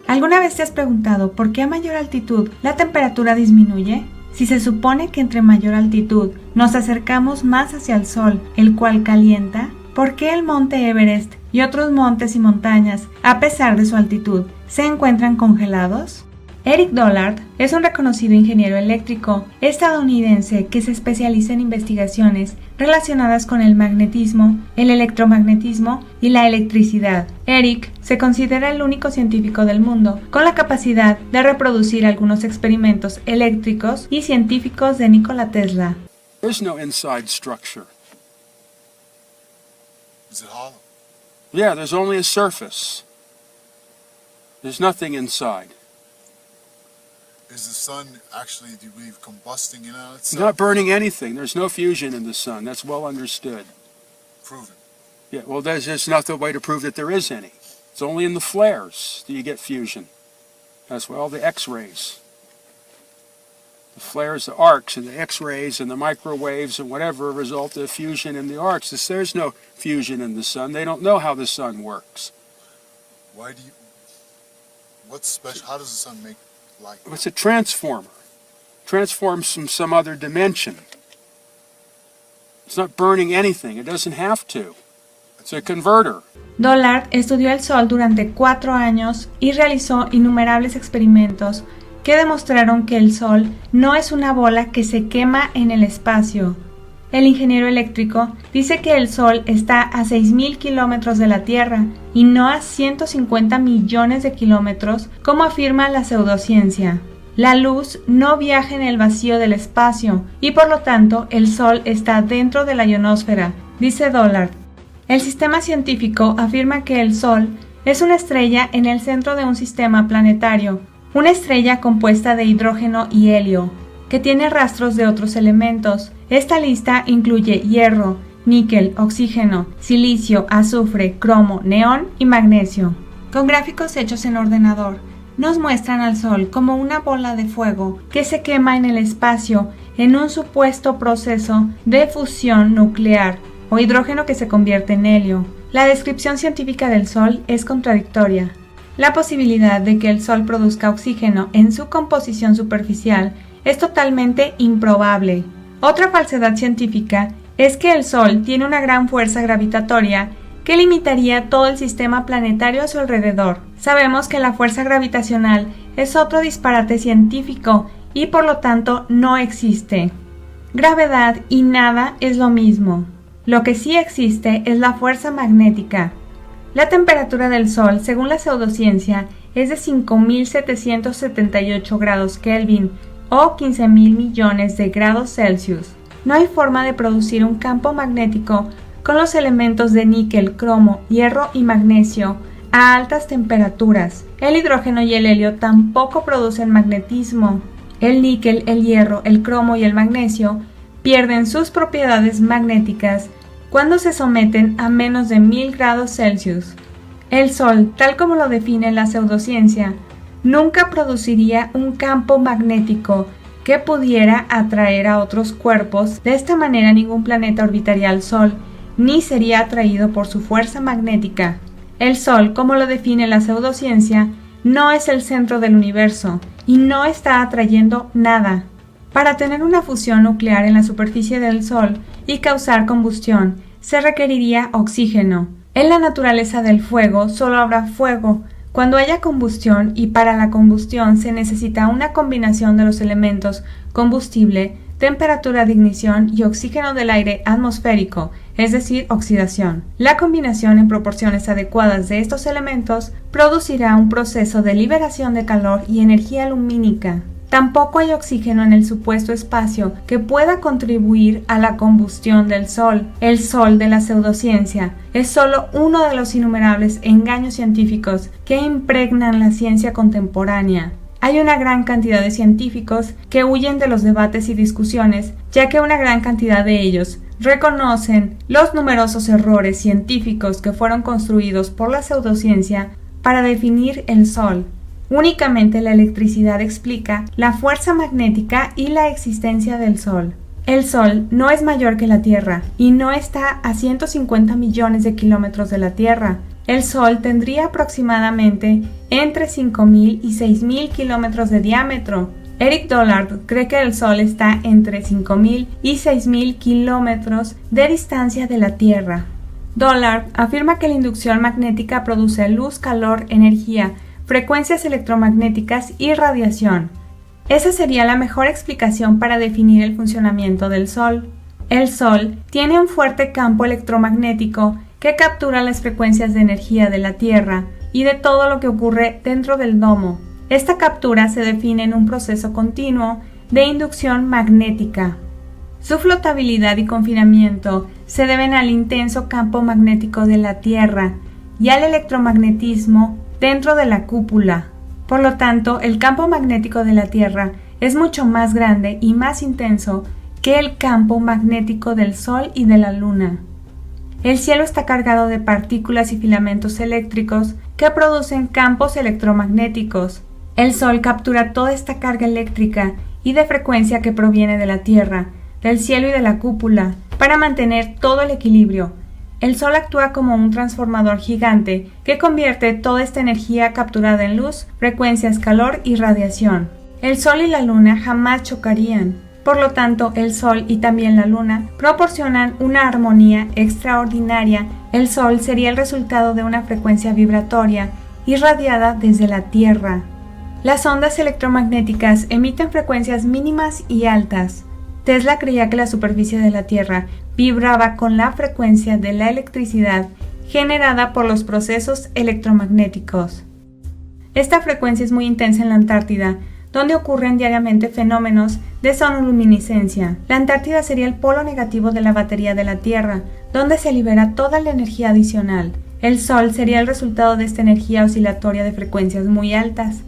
¿Alguna vez te has preguntado por qué a mayor altitud la temperatura disminuye? Si se supone que entre mayor altitud nos acercamos más hacia el Sol, el cual calienta, ¿por qué el monte Everest y otros montes y montañas, a pesar de su altitud, se encuentran congelados? Eric Dollard es un reconocido ingeniero eléctrico estadounidense que se especializa en investigaciones relacionadas con el magnetismo, el electromagnetismo y la electricidad. Eric se considera el único científico del mundo con la capacidad de reproducir algunos experimentos eléctricos y científicos de Nikola Tesla. There's no inside structure. Is it hollow? Yeah, there's only a surface. There's nothing inside. Is the sun actually, do you believe, combusting in on It's itself? not burning anything. There's no fusion in the sun. That's well understood. Proven. Yeah, well, there's just not a way to prove that there is any. It's only in the flares that you get fusion. That's why all the X-rays. The flares, the arcs, and the X-rays, and the microwaves, and whatever result of fusion in the arcs. There's no fusion in the sun. They don't know how the sun works. Why do you, what's special, how does the sun make light? It's a transformer. Transforms from some other dimension. It's not burning anything. It doesn't have to. It's a converter. Dollard estudió el Sol durante 4 años y realizó innumerables experimentos que demostraron que el Sol no es una bola que se quema en el espacio. El ingeniero eléctrico dice que el Sol está a 6.000 kilómetros de la Tierra y no a 150 millones de kilómetros, como afirma la pseudociencia. La luz no viaja en el vacío del espacio y por lo tanto el Sol está dentro de la ionosfera, dice Dollard. El sistema científico afirma que el Sol es una estrella en el centro de un sistema planetario, una estrella compuesta de hidrógeno y helio, que tiene rastros de otros elementos. Esta lista incluye hierro, níquel, oxígeno, silicio, azufre, cromo, neón y magnesio. Con gráficos hechos en ordenador, nos muestran al Sol como una bola de fuego que se quema en el espacio en un supuesto proceso de fusión nuclear o hidrógeno que se convierte en helio. La descripción científica del Sol es contradictoria. La posibilidad de que el Sol produzca oxígeno en su composición superficial es totalmente improbable. Otra falsedad científica es que el Sol tiene una gran fuerza gravitatoria que limitaría todo el sistema planetario a su alrededor. Sabemos que la fuerza gravitacional es otro disparate científico y por lo tanto no existe. Gravedad y nada es lo mismo. Lo que sí existe es la fuerza magnética. La temperatura del Sol, según la pseudociencia, es de 5.778 grados Kelvin o 15.000 millones de grados Celsius. No hay forma de producir un campo magnético con los elementos de níquel, cromo, hierro y magnesio a altas temperaturas. El hidrógeno y el helio tampoco producen magnetismo. El níquel, el hierro, el cromo y el magnesio pierden sus propiedades magnéticas cuando se someten a menos de 1000 grados Celsius. El Sol, tal como lo define la pseudociencia, nunca produciría un campo magnético que pudiera atraer a otros cuerpos. De esta manera ningún planeta orbitaría al Sol, ni sería atraído por su fuerza magnética. El Sol, como lo define la pseudociencia, no es el centro del universo y no está atrayendo nada. Para tener una fusión nuclear en la superficie del Sol y causar combustión, se requeriría oxígeno. En la naturaleza del fuego solo habrá fuego cuando haya combustión, y para la combustión se necesita una combinación de los elementos combustible, temperatura de ignición y oxígeno del aire atmosférico, es decir, oxidación. La combinación en proporciones adecuadas de estos elementos producirá un proceso de liberación de calor y energía lumínica. Tampoco hay oxígeno en el supuesto espacio que pueda contribuir a la combustión del Sol. El Sol de la pseudociencia es solo uno de los innumerables engaños científicos que impregnan la ciencia contemporánea. Hay una gran cantidad de científicos que huyen de los debates y discusiones, ya que una gran cantidad de ellos reconocen los numerosos errores científicos que fueron construidos por la pseudociencia para definir el Sol. Únicamente la electricidad explica la fuerza magnética y la existencia del Sol. El Sol no es mayor que la Tierra y no está a 150 millones de kilómetros de la Tierra. El Sol tendría aproximadamente entre 5.000 y 6.000 kilómetros de diámetro. Eric Dollard cree que el Sol está entre 5.000 y 6.000 kilómetros de distancia de la Tierra. Dollard afirma que la inducción magnética produce luz, calor, energía, frecuencias electromagnéticas y radiación. Esa sería la mejor explicación para definir el funcionamiento del Sol. El Sol tiene un fuerte campo electromagnético que captura las frecuencias de energía de la Tierra y de todo lo que ocurre dentro del domo. Esta captura se define en un proceso continuo de inducción magnética. Su flotabilidad y confinamiento se deben al intenso campo magnético de la Tierra y al electromagnetismo dentro de la cúpula. Por lo tanto, el campo magnético de la Tierra es mucho más grande y más intenso que el campo magnético del Sol y de la Luna. El cielo está cargado de partículas y filamentos eléctricos que producen campos electromagnéticos. El Sol captura toda esta carga eléctrica y de frecuencia que proviene de la Tierra, del cielo y de la cúpula, para mantener todo el equilibrio. El Sol actúa como un transformador gigante que convierte toda esta energía capturada en luz, frecuencias, calor y radiación. El Sol y la Luna jamás chocarían. Por lo tanto, el Sol y también la Luna proporcionan una armonía extraordinaria. El Sol sería el resultado de una frecuencia vibratoria irradiada desde la Tierra. Las ondas electromagnéticas emiten frecuencias mínimas y altas. Tesla creía que la superficie de la Tierra vibraba con la frecuencia de la electricidad generada por los procesos electromagnéticos. Esta frecuencia es muy intensa en la Antártida, donde ocurren diariamente fenómenos de sonoluminiscencia. La Antártida sería el polo negativo de la batería de la Tierra, donde se libera toda la energía adicional. El Sol sería el resultado de esta energía oscilatoria de frecuencias muy altas.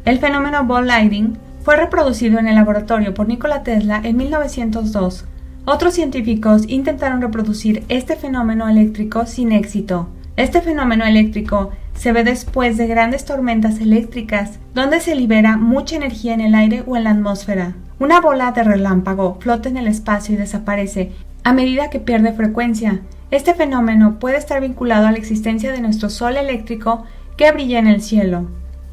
El fenómeno ball lightning fue reproducido en el laboratorio por Nikola Tesla en 1902. Otros científicos intentaron reproducir este fenómeno eléctrico sin éxito. Este fenómeno eléctrico se ve después de grandes tormentas eléctricas, donde se libera mucha energía en el aire o en la atmósfera. Una bola de relámpago flota en el espacio y desaparece a medida que pierde frecuencia. Este fenómeno puede estar vinculado a la existencia de nuestro Sol eléctrico que brilla en el cielo.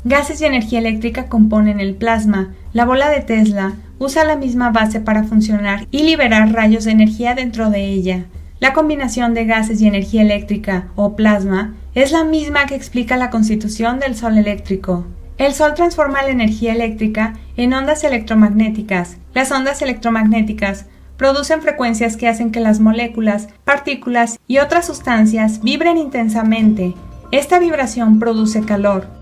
Gases y energía eléctrica componen el plasma. La bola de Tesla usa la misma base para funcionar y liberar rayos de energía dentro de ella. La combinación de gases y energía eléctrica, o plasma, es la misma que explica la constitución del Sol eléctrico. El Sol transforma la energía eléctrica en ondas electromagnéticas. Las ondas electromagnéticas producen frecuencias que hacen que las moléculas, partículas y otras sustancias vibren intensamente. Esta vibración produce calor.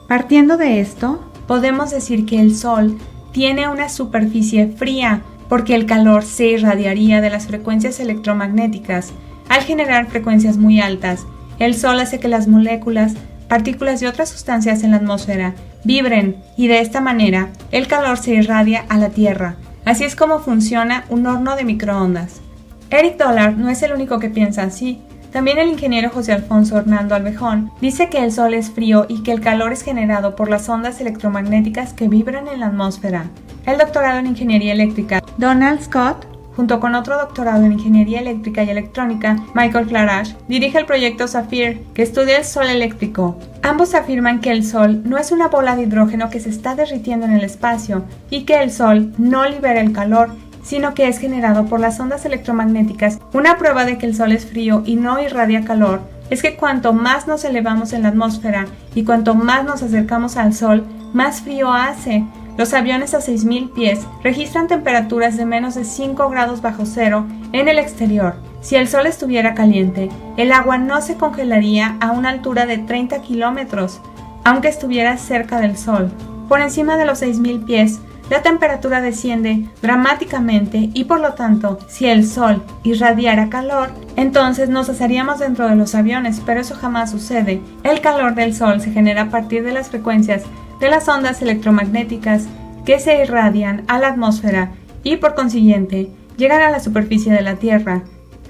Partiendo de esto, podemos decir que el Sol tiene una superficie fría porque el calor se irradiaría de las frecuencias electromagnéticas. Al generar frecuencias muy altas, el Sol hace que las moléculas, partículas y otras sustancias en la atmósfera vibren y de esta manera el calor se irradia a la Tierra. Así es como funciona un horno de microondas. Eric Dollard no es el único que piensa así. También el ingeniero José Alfonso Hernando Albejón dice que el Sol es frío y que el calor es generado por las ondas electromagnéticas que vibran en la atmósfera. El doctorado en Ingeniería Eléctrica, Donald Scott, junto con otro doctorado en Ingeniería Eléctrica y Electrónica, Michael Clarash, dirige el proyecto SAPHIR, que estudia el Sol eléctrico. Ambos afirman que el Sol no es una bola de hidrógeno que se está derritiendo en el espacio y que el Sol no libera el calor, sino que es generado por las ondas electromagnéticas. Una prueba de que el Sol es frío y no irradia calor es que cuanto más nos elevamos en la atmósfera y cuanto más nos acercamos al Sol, más frío hace. Los aviones a 6.000 pies registran temperaturas de menos de 5 grados bajo cero en el exterior. Si el Sol estuviera caliente, el agua no se congelaría a una altura de 30 kilómetros, aunque estuviera cerca del Sol. Por encima de los 6.000 pies, la temperatura desciende dramáticamente y por lo tanto, si el Sol irradiara calor, entonces nos asaríamos dentro de los aviones, pero eso jamás sucede. El calor del Sol se genera a partir de las frecuencias de las ondas electromagnéticas que se irradian a la atmósfera y por consiguiente llegan a la superficie de la Tierra.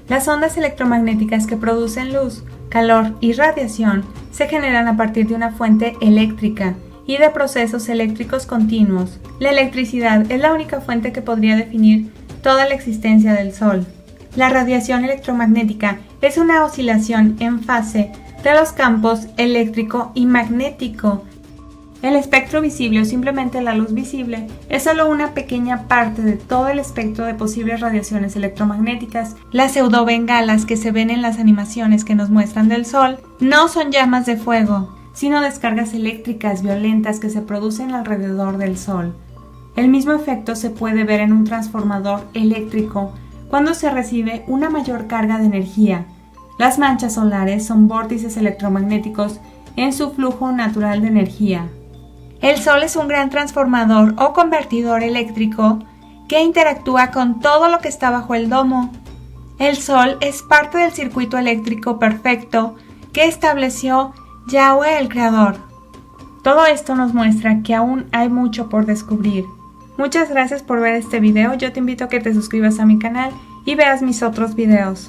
Las ondas electromagnéticas que producen luz, calor y radiación se generan a partir de una fuente eléctrica y de procesos eléctricos continuos. La electricidad es la única fuente que podría definir toda la existencia del Sol. La radiación electromagnética es una oscilación en fase de los campos eléctrico y magnético. El espectro visible o simplemente la luz visible es solo una pequeña parte de todo el espectro de posibles radiaciones electromagnéticas. Las pseudobengalas que se ven en las animaciones que nos muestran del Sol no son llamas de fuego, sino descargas eléctricas violentas que se producen alrededor del Sol. El mismo efecto se puede ver en un transformador eléctrico cuando se recibe una mayor carga de energía. Las manchas solares son vórtices electromagnéticos en su flujo natural de energía. El Sol es un gran transformador o convertidor eléctrico que interactúa con todo lo que está bajo el domo. El Sol es parte del circuito eléctrico perfecto que estableció Yahweh el Creador. Todo esto nos muestra que aún hay mucho por descubrir. Muchas gracias por ver este video. Yo te invito a que te suscribas a mi canal y veas mis otros videos.